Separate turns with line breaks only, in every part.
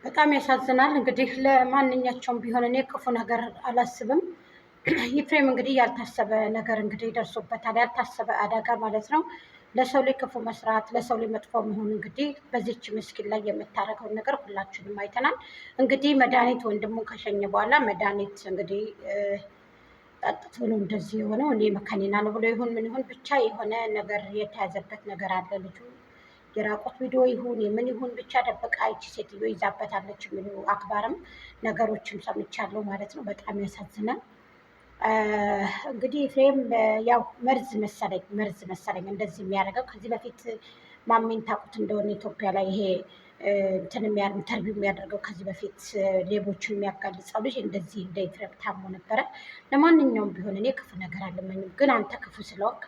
በጣም ያሳዝናል። እንግዲህ ለማንኛቸውም ቢሆን እኔ ክፉ ነገር አላስብም። ኤፍሬም እንግዲህ ያልታሰበ ነገር እንግዲህ ደርሶበታል። ያልታሰበ አደጋ ማለት ነው። ለሰው ላይ ክፉ መስራት፣ ለሰው ላይ መጥፎ መሆን እንግዲህ በዚች ምስኪን ላይ የምታደርገውን ነገር ሁላችንም አይተናል። እንግዲህ መድኃኒት ወንድሙን ከሸኘ በኋላ መድኃኒት እንግዲህ ጠጥቶ ነው እንደዚህ የሆነው። እኔ መካኒና ነው ብሎ ይሁን ምን ይሁን ብቻ የሆነ ነገር የተያዘበት ነገር አለ ልጁ የራቆት ቪዲዮ ይሁን የምን ይሁን ብቻ ደብቃ ይቺ ሴትዮ ይዛበታለች የሚሉ አክባርም ነገሮችም ሰምቻለሁ ማለት ነው። በጣም ያሳዝናል። እንግዲህ ኤፍሬም ያው መርዝ መሰለኝ እንደዚህ የሚያደርገው ከዚህ በፊት ማሜን ታውቁት እንደሆነ ኢትዮጵያ ላይ ይሄ እንትን ኢንተርቪው የሚያደርገው ከዚህ በፊት ሌቦችን የሚያጋልጸው ልጅ እንደዚህ እንደ ኤፍሬም ታሞ ነበረ። ለማንኛውም ቢሆን እኔ ክፉ ነገር አልመኝም፣ ግን አንተ ክፉ ስለሆንክ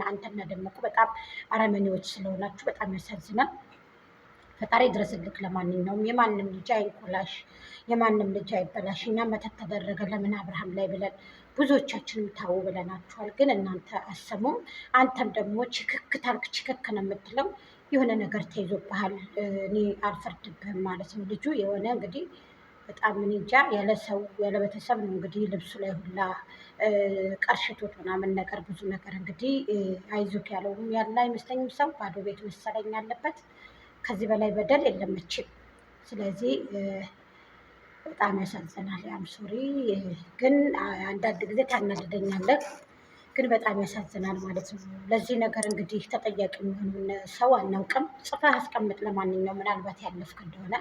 አንተና ደመቁ በጣም አረመኔዎች ስለሆናችሁ በጣም ያሳዝናል። ፈጣሪ ድረስልክ። ለማንኛውም የማንም ልጅ አይንኮላሽ፣ የማንም ልጅ አይበላሽ። እኛ መተት ተደረገ ለምን አብርሃም ላይ ብለን ብዙዎቻችንም ታው ብለናችኋል፣ ግን እናንተ አሰሙም። አንተም ደግሞ ችክክ ታልክ ችክክ ነው የምትለው የሆነ ነገር ተይዞብሃል። እኔ አልፈርድብህም ማለት ነው። ልጁ የሆነ እንግዲህ በጣም እኔ እንጃ ያለ ሰው ያለ ቤተሰብ ነው እንግዲህ ልብሱ ላይ ሁላ ቀርሽቶት ምናምን ነገር ብዙ ነገር እንግዲህ አይዞክ ያለውም ያለ አይመስለኝም። ሰው ባዶ ቤት መሰለኝ ያለበት። ከዚህ በላይ በደል የለም መቼም። ስለዚህ በጣም ያሳዝናል። ያም ሶሪ ግን አንዳንድ ጊዜ ታናድደኛለህ፣ ግን በጣም ያሳዝናል ማለት ነው። ለዚህ ነገር እንግዲህ ተጠያቂ የሚሆኑን ሰው አናውቅም። ጽፈህ አስቀምጥ። ለማንኛውም ምናልባት ያለፍክ እንደሆነ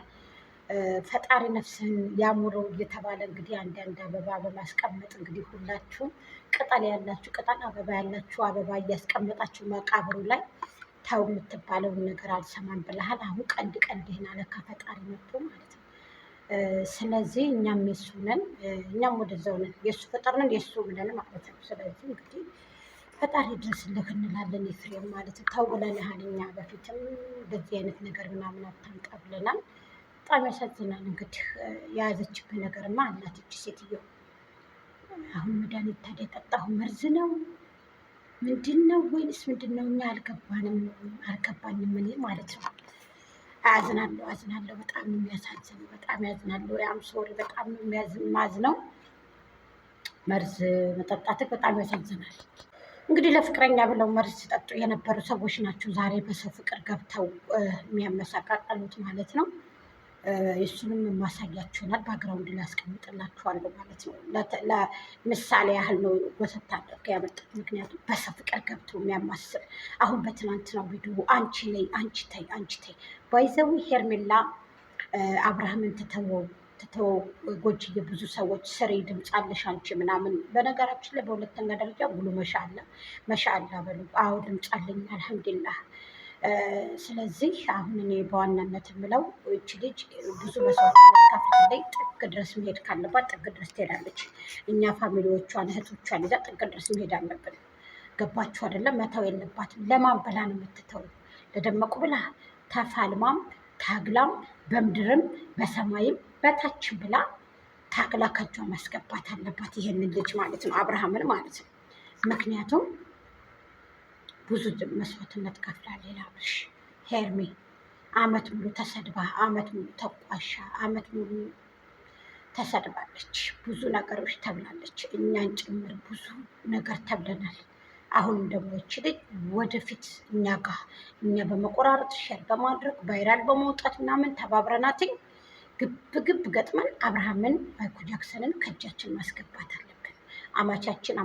ፈጣሪ ነፍስህን ያሙረው እየተባለ እንግዲህ አንዳንድ አበባ በማስቀመጥ እንግዲህ ሁላችሁም ቅጠል ያላችሁ ቅጠል፣ አበባ ያላችሁ አበባ እያስቀመጣችሁ መቃብሩ ላይ ተው የምትባለውን ነገር አልሰማም ብለሃል። አሁን ቀንድህን አለ ከፈጣሪ መጥቶ ማለት ነው። ስለዚህ እኛም የሱ ነን፣ እኛም ወደዛው ነን፣ የእሱ ፍጥር ነን፣ የእሱ ብለን ማለት ነው። ስለዚህ እንግዲህ ፈጣሪ ድረስልህ እንላለን። ኤፍሬም ማለት ተው ብለንሃል። እኛ በፊትም እንደዚህ አይነት ነገር ምናምን አታምጣ ብለናል። በጣም ያሳዝናል። እንግዲህ የያዘችብህ ነገርማ አላት እቺ ሴትዮ። አሁን መድኃኒት ታዲያ የጠጣሁ መርዝ ነው ምንድን ነው ወይንስ ምንድን ነው? እኛ አልገባኝም እኔ ማለት ነው። አዝናለሁ። በጣም ነው የሚያሳዝነው። በጣም ያዝናለሁ። ያም ሶሪ በጣም ማዝነው። መርዝ መጠጣትህ በጣም ያሳዝናል። እንግዲህ ለፍቅረኛ ብለው መርዝ ሲጠጡ የነበሩ ሰዎች ናቸው ዛሬ በሰው ፍቅር ገብተው የሚያመሰቃቀሉት ማለት ነው። የእሱንም የማሳያችሁ ይሆናል። ባግራውንድ ላይ አስቀምጥላችኋለሁ ማለት ነው። ለምሳሌ ያህል ነው ጎተት አድርገ ያመጣት። ምክንያቱም በሰው ፍቅር ገብቶ የሚያማስል አሁን በትናንትናው ቪዲዮ አንቺ ተይ ባይዘዊ ሄርሜላ አብርሃምን ትተወው ጎጅዬ ብዙ ሰዎች ስሬ ድምፅ አለሽ አንቺ ምናምን። በነገራችን ላይ በሁለተኛ ደረጃ ሙሉ መሻአላ በሉ። አዎ ድምፅ አለኝ አልሐምዱሊላህ። ስለዚህ አሁን እኔ በዋናነት የምለው እቺ ልጅ ብዙ መስዋዕትነት ከፍላለች። ጥግ ድረስ መሄድ ካለባት ጥግ ድረስ ትሄዳለች። እኛ ፋሚሊዎቿን እህቶቿን ይዛ ጥግ ድረስ መሄድ አለብን። ገባችሁ አይደለም? መተው የለባትም። ለማን ብላ ነው የምትተው? ለደመቁ ብላ ተፋልማም ታግላም በምድርም በሰማይም በታች ብላ ታግላ ከጇ ማስገባት አለባት። ይሄንን ልጅ ማለት ነው፣ አብርሃምን ማለት ነው። ምክንያቱም ብዙ መስዋዕትነት ከፍላል። ሌላ ብርሽ ሄርሜ አመት ሙሉ ተሰድባ፣ አመት ሙሉ ተቋሻ፣ አመት ሙሉ ተሰድባለች። ብዙ ነገሮች ተብላለች። እኛን ጭምር ብዙ ነገር ተብለናል። አሁንም ደግሞ ይች ልጅ ወደፊት እኛ በመቆራረጥ ሸር በማድረግ ቫይራል በመውጣት ምናምን ተባብረናትኝ ግብ ገጥመን አብርሃምን ማይክል ጃክሰንን ከእጃችን ማስገባት አለብን። አማቻችን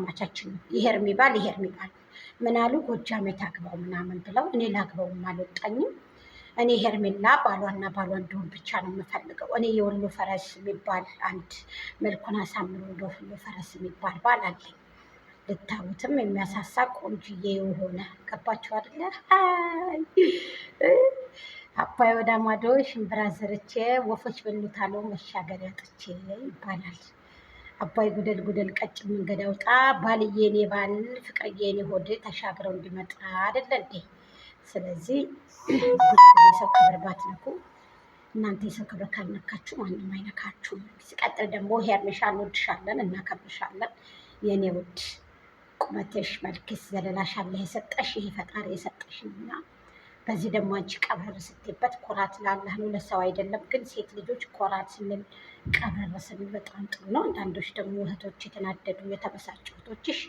ነው። የሄርሜ ባል ምን አሉ? ጎጃሜ ታግባው ምናምን ብለው እኔ ላግባውም አልወጣኝም። እኔ ሄርሜላ ባሏ እንደሆን ብቻ ነው የምፈልገው። እኔ የወሎ ፈረስ የሚባል አንድ መልኩን አሳምሮ ወሎ ፈረስ የሚባል ባል አለኝ። ልታዩትም የሚያሳሳ ቆንጅዬ የሆነ ገባችሁ አይደለ? አባይ ወደ ማዶ ሽምብራ ዘርቼ ወፎች በሉታለው መሻገሪያ ጥቼ ይባላል። አባይ ጉደል ቀጭን መንገድ አውጣ ባልዬ እኔ ባል ፍቅርዬ እኔ ሆድ ተሻግረው እንዲመጣ አይደለ እንዴ? ስለዚህ የሰው ክብር ባትነኩ እናንተ የሰው ክብር ካልነካችሁ ማንም አይነካችሁም። ሲቀጥል ደግሞ ሄርሜሻ እንወድሻለን፣ እናከብርሻለን የኔ ውድ ቁመትሽ፣ መልክሽ፣ ዘለላሽ አለ የሰጠሽ ይሄ ፈጣሪ የሰጠሽ እና በዚህ ደግሞ አንቺ ቀብረር ስትይበት ኮራት ላላህ ነው ለሰው አይደለም። ግን ሴት ልጆች ኮራት ስንል ቀብረር ስንል በጣም ጥሩ ነው። አንዳንዶች ደግሞ እህቶች የተናደዱ የተበሳጩ እህቶችሽ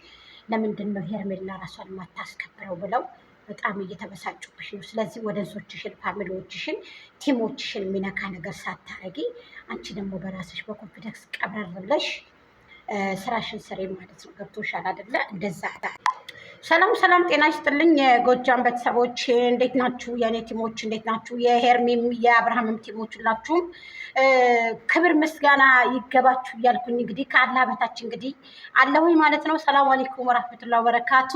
ለምንድን ነው ሄርሜላ ራሷን ማታስከብረው ብለው በጣም እየተበሳጩብሽ ነው። ስለዚህ ወደዞችሽን፣ ፋሚሊዎችሽን፣ ቲሞችሽን የሚነካ ነገር ሳታረጊ አንቺ ደግሞ በራስሽ በኮንፊደንስ ቀብረር ብለሽ ስራሽን ስሬ ማለት ነው። ገብቶሻል አይደለ? እንደዛ ሰላም ሰላም፣ ጤና ይስጥልኝ የጎጃም ቤተሰቦች እንዴት ናችሁ? የእኔ ቲሞች እንዴት ናችሁ? የሄርሜም የአብርሃምም ቲሞች ሁላችሁም ክብር ምስጋና ይገባችሁ እያልኩኝ እንግዲህ ከአላህ በታች እንግዲህ አለሁኝ ማለት ነው። ሰላም አለይኩም ወራህመቱላሂ ወበረካቱ።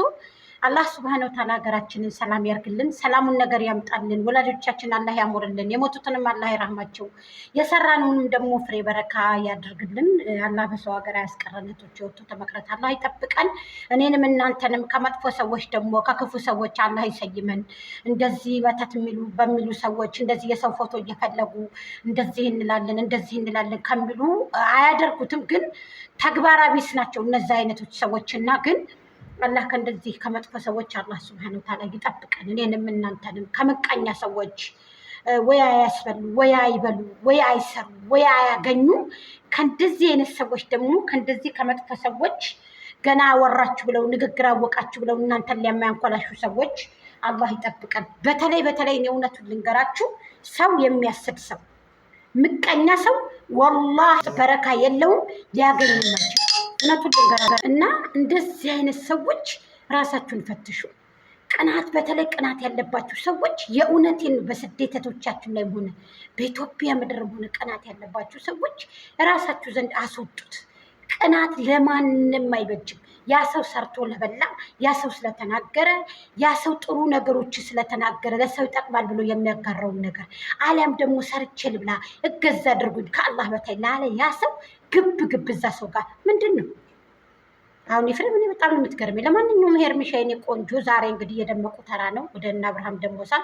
አላህ ሱብሃነሁ ወተዓላ ሀገራችንን ሰላም ያርግልን፣ ሰላሙን ነገር ያምጣልን፣ ወላጆቻችን አላህ ያሞርልን፣ የሞቱትንም አላህ ይራህማቸው፣ የሰራነውንም ደግሞ ፍሬ በረካ ያድርግልን። አላህ በሰው ሀገር አያስቀረን። እህቶች የወጡ ተመቅረት አላህ ይጠብቀን። እኔንም እናንተንም ከመጥፎ ሰዎች ደግሞ ከክፉ ሰዎች አላህ ይሰይመን። እንደዚህ መተት በሚሉ ሰዎች እንደዚህ የሰው ፎቶ እየፈለጉ እንደዚህ እንላለን ከሚሉ አያደርጉትም፣ ግን ተግባራቢስ ናቸው እነዚ አይነቶች ሰዎች እና ግን አላህ ከእንደዚህ ከመጥፎ ሰዎች አላህ ሱብሃነሁ ወተዓላ ይጠብቀን። እኔንም እናንተንም ከምቀኛ ሰዎች ወይ አያስበሉ ወይ አይበሉ ወይ አይሰሩ ወይ አያገኙ ከእንደዚህ አይነት ሰዎች ደግሞ ከእንደዚህ ከመጥፎ ሰዎች ገና አወራችሁ ብለው ንግግር አወቃችሁ ብለው እናንተን ሊያማያንኮላሹ ሰዎች አላህ ይጠብቀን። በተለይ እኔ እውነቱን ልንገራችሁ፣ ሰው የሚያስድ ሰው ምቀኛ ሰው ወላሂ በረካ የለውም ሊያገኙ ናቸው። እውነቱን ልንገራችሁ እና እንደዚህ አይነት ሰዎች ራሳችሁን ፈትሹ። ቅናት፣ በተለይ ቅናት ያለባችሁ ሰዎች የእውነቴን በስደተቶቻችን ላይ ሆነ በኢትዮጵያ ምድርም ሆነ ቅናት ያለባችሁ ሰዎች ራሳችሁ ዘንድ አስወጡት። ቅናት ለማንም አይበጅም። ያ ሰው ሰርቶ ለበላ፣ ያ ሰው ስለተናገረ፣ ያ ሰው ጥሩ ነገሮች ስለተናገረ ለሰው ይጠቅማል ብሎ የሚያጋራውን ነገር አሊያም ደግሞ ሰርቼ ልብላ እገዛ አድርጉኝ ከአላህ በታይ ላለ ያ ሰው ግብ እዛ ሰው ጋር ምንድን ነው? አሁን ኤፍሬም እኔ በጣም ነው የምትገርመኝ። ለማንኛውም ሄርሜሻ የኔ ቆንጆ ዛሬ እንግዲህ የደመቁ ተራ ነው። ወደ እነ አብርሃም ደግሞ ሳል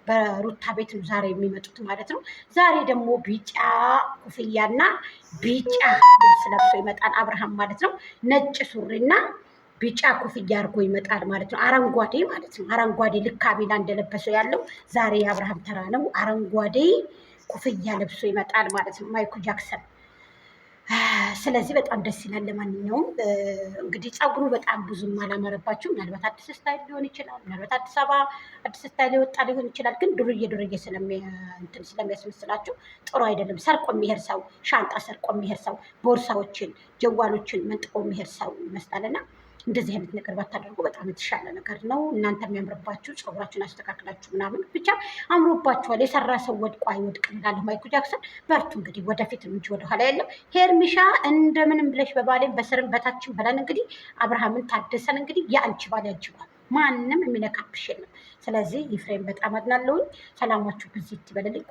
በሩታ ቤት ነው ዛሬ የሚመጡት ማለት ነው። ዛሬ ደግሞ ቢጫ ኩፍያና ቢጫ ልብስ ለብሶ ይመጣል አብርሃም ማለት ነው። ነጭ ሱሪና ቢጫ ኩፍያ አድርጎ ይመጣል ማለት ነው። አረንጓዴ ማለት ነው። አረንጓዴ ልክ አቤላ እንደለበሰው ያለው ዛሬ የአብርሃም ተራ ነው። አረንጓዴ ኩፍያ ለብሶ ይመጣል ማለት ነው። ማይኩ ጃክሰን። ስለዚህ በጣም ደስ ይላል። ለማንኛውም እንግዲህ ፀጉሩ በጣም ብዙም አላመረባችሁ። ምናልባት አዲስ ስታይል ሊሆን ይችላል፣ ምናልባት አዲስ አበባ አዲስ ስታይል የወጣ ሊሆን ይችላል። ግን ዱርዬ ስለሚያስመስላችሁ ጥሩ አይደለም። ሰርቆ የሚሄድ ሰው፣ ሻንጣ ሰርቆ የሚሄድ ሰው፣ ቦርሳዎችን ጀዋሎችን መንጥቆ የሚሄድ ሰው ይመስላልና እንደዚህ አይነት ነገር ባታደርጉ በጣም የተሻለ ነገር ነው። እናንተ የሚያምርባችሁ ፀጉራችሁን አስተካክላችሁ ምናምን ብቻ አምሮባችኋል። የሰራ ሰው ወድቆ አይወድቅም እላለሁ። ማይኩ ጃክሰን በርቱ እንግዲህ ወደፊት እንጂ ወደኋላ የለም። ሄርሜሻ እንደምንም ብለሽ በባሌን በስርም በታችን ብለን እንግዲህ አብርሃምን ታደሰን እንግዲህ የአንቺ ባል ያንቺ ባል ማንም የሚነካብሽ የለም። ስለዚህ ኤፍሬም በጣም አድናለሁኝ። ሰላማችሁ ብዙ ይበልልኝ።